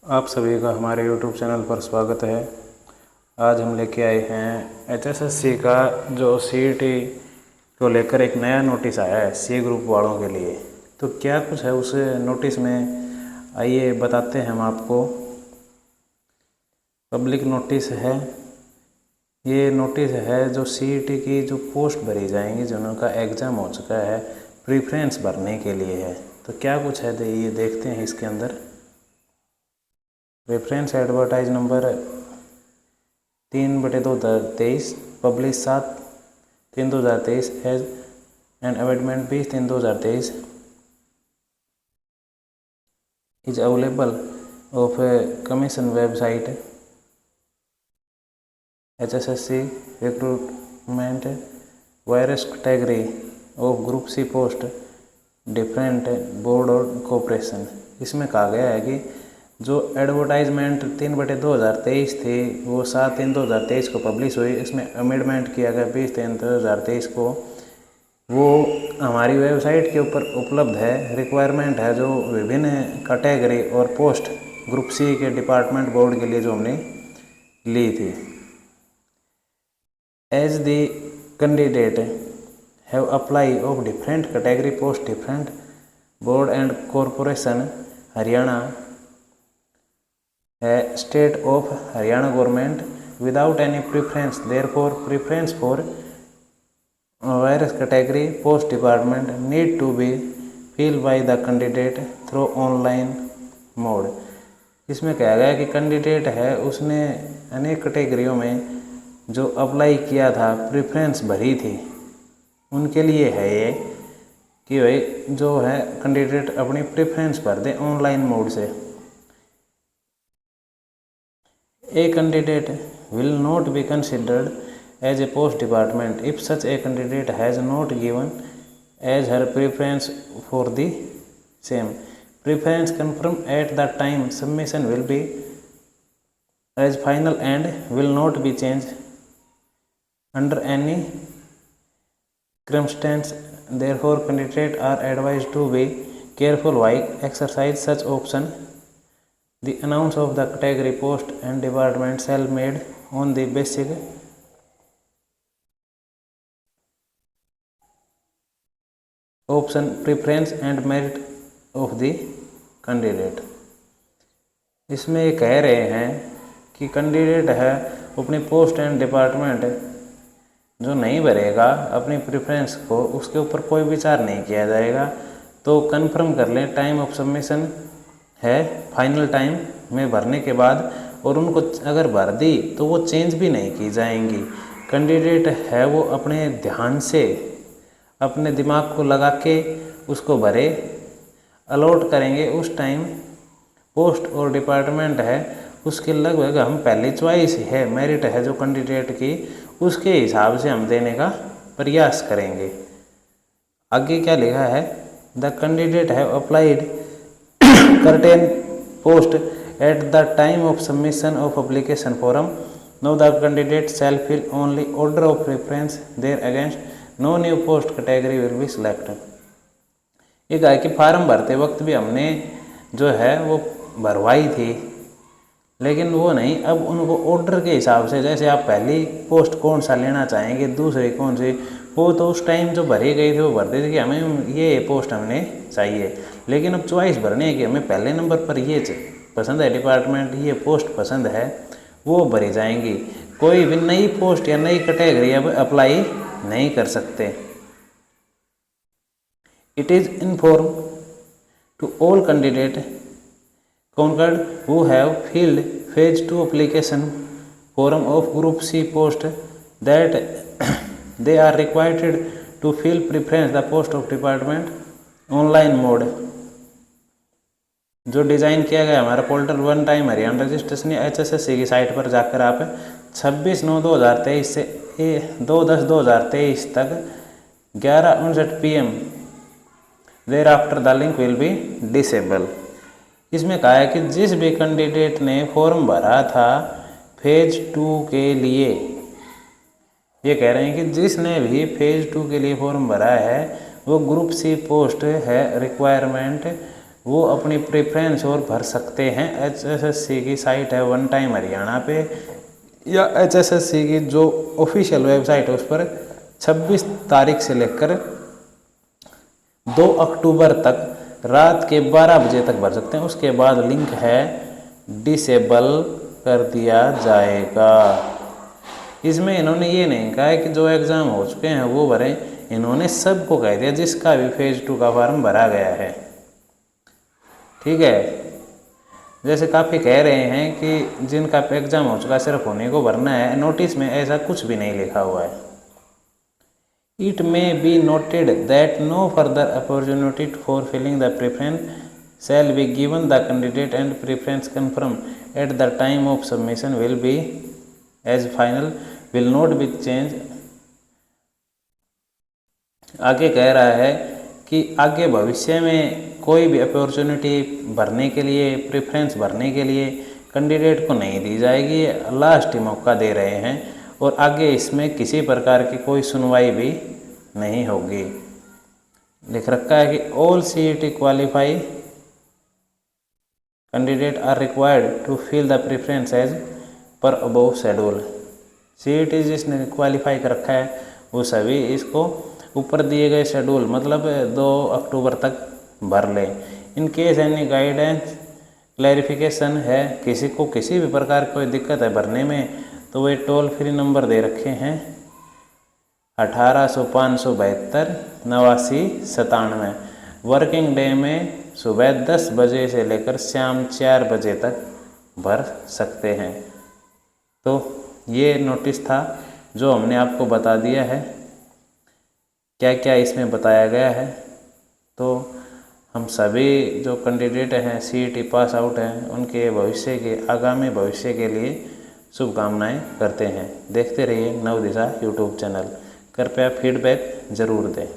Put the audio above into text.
आप सभी का हमारे YouTube चैनल पर स्वागत है। आज हम लेके आए हैं HSSC का जो CET को लेकर एक नया नोटिस आया है C ग्रुप वालों के लिए। तो क्या कुछ है उस नोटिस में, आइए बताते हैं हम आपको। पब्लिक नोटिस है, ये नोटिस है जो CET की जो पोस्ट भरी जाएंगी, जिनका एग्ज़ाम हो चुका है, प्रीफ्रेंस भरने के लिए है। तो क्या कुछ है ये देखते हैं इसके अंदर। Reference advertise number 3/2023, publish 7/3/2023 as and amendment 20/3/2023 is available of commission website HSSC recruitment various category of group C post different board और कॉर्पोरेशन। इसमें कहा गया है कि जो एडवर्टाइजमेंट 3/2023 थी वो 7/3/2023 को पब्लिश हुई। इसमें अमेंडमेंट किया गया 20/3/2023 को। वो हमारी वेबसाइट के ऊपर उपलब्ध है। रिक्वायरमेंट है जो विभिन्न कैटेगरी और पोस्ट ग्रुप C के डिपार्टमेंट बोर्ड के लिए जो हमने ली थी। As the candidate have apply of different category post different board and corporation Haryana state of Haryana government without any preference, therefore preference for various category post department need to be fill by the candidate through online mode. इसमें कहा गया कि candidate है उसने अनेक कैटेगरियों में जो apply किया था, प्रेफरेंस भरी थी, उनके लिए है ये कि भाई जो है कैंडिडेट अपनी प्रेफरेंस भर दे ऑनलाइन मोड से। A candidate will not be considered as a post department if such a candidate has not given as her preference for the same. Preference confirmed at the time submission will be as final and will not be changed under any circumstance. Therefore, candidates are advised to be careful while exercise such option. The announce of the category post and department shall made on the basic option preference and merit of the candidate। इसमें ये कह रहे हैं कि candidate है अपनी post and department जो नहीं भरेगा अपनी प्रेफरेंस को, उसके ऊपर कोई विचार नहीं किया जाएगा। तो कंफर्म कर लें, टाइम ऑफ सबमिशन है फाइनल टाइम में भरने के बाद, और उनको अगर भर दी तो वो चेंज भी नहीं की जाएंगी। कैंडिडेट है वो अपने ध्यान से अपने दिमाग को लगा के उसको भरे, अलॉट करेंगे उस टाइम। पोस्ट और डिपार्टमेंट है उसके लगभग हम पहली चॉइस है, मेरिट है जो कैंडिडेट की, उसके हिसाब से हम देने का प्रयास करेंगे। आगे क्या लिखा है, the candidate have applied certain post at the time of submission of application form. Now the candidate shall fill only order of preference there against no new post category will be selected। ये कहा कि farm भरते वक्त भी हमने जो है वो भरवाई थी, लेकिन वो नहीं, अब उनको ऑर्डर के हिसाब से, जैसे आप पहली पोस्ट कौन सा लेना चाहेंगे, दूसरी कौन सी, वो तो उस टाइम जो भरी गई थी वो भरते थे कि हमें ये पोस्ट हमने चाहिए। लेकिन अब चॉइस भरने है कि हमें पहले नंबर पर ये पसंद है डिपार्टमेंट, ये पोस्ट पसंद है, वो भरी जाएंगी। कोई भी नई पोस्ट या नई कैटेगरी अब अप्लाई नहीं कर सकते। It is inform to all candidate concurred who have filled phase 2 application form of group C post that they are required to fill preference the post of department online mode। जो design किया गया हमारा portal one time Haryana registration या HSSC की site पर जाकर आप 26/9/2023 से 2/10/2023 तक 11:59 PM there after the link will be disable. इसमें कहा है कि जिस भी कैंडिडेट ने फॉर्म भरा था फेज 2 के लिए, ये कह रहे हैं कि जिसने भी फेज 2 के लिए फॉर्म भरा है वो ग्रुप C पोस्ट है रिक्वायरमेंट वो अपनी प्रेफरेंस और भर सकते हैं। HSSC की साइट है वन टाइम हरियाणा पे, या HSSC की जो ऑफिशियल वेबसाइट है उस पर 26 तारीख से लेकर 2 अक्टूबर तक रात के 12 बजे तक भर सकते हैं। उसके बाद लिंक है डिसेबल कर दिया जाएगा। इसमें इन्होंने ये नहीं कहा है कि जो एग्ज़ाम हो चुके हैं वो भरें, इन्होंने सबको कह दिया जिसका भी फेज़ 2 का फॉर्म भरा गया है। ठीक है, जैसे काफ़ी कह रहे हैं कि जिनका एग्ज़ाम हो चुका सिर्फ उन्हीं को भरना है, नोटिस में ऐसा कुछ भी नहीं लिखा हुआ है। It may be noted that no further opportunity for filling the preference shall be given the candidate, and preference confirmed at the time of submission will be as final, will not be changed। आगे कह रहा है कि आगे भविष्य में कोई भी अपॉर्चुनिटी भरने के लिए, प्रेफरेंस भरने के लिए कैंडिडेट को नहीं दी जाएगी, लास्ट ही मौका दे रहे हैं, और आगे इसमें किसी प्रकार की कोई सुनवाई भी नहीं होगी। लिख रखा है कि all CET qualify candidate are required to fill the preference as per above schedule. CET जिसने क्वालिफाई कर रखा है वो सभी इसको ऊपर दिए गए शेड्यूल मतलब 2 अक्टूबर तक भर लें। In case any guidance clarification है, किसी को किसी भी प्रकार की कोई दिक्कत है भरने में, तो वे टोल फ्री नंबर दे रखे हैं 1800 572 89 97। वर्किंग डे में सुबह 10 बजे से लेकर शाम 4 बजे तक भर सकते हैं। तो ये नोटिस था जो हमने आपको बता दिया है, क्या क्या इसमें बताया गया है। तो हम सभी जो कैंडिडेट हैं CET पास आउट हैं उनके भविष्य के, आगामी भविष्य के लिए शुभकामनाएं करते हैं। देखते रहिए नवदिशा यूट्यूब चैनल, कृपया फीडबैक ज़रूर दें।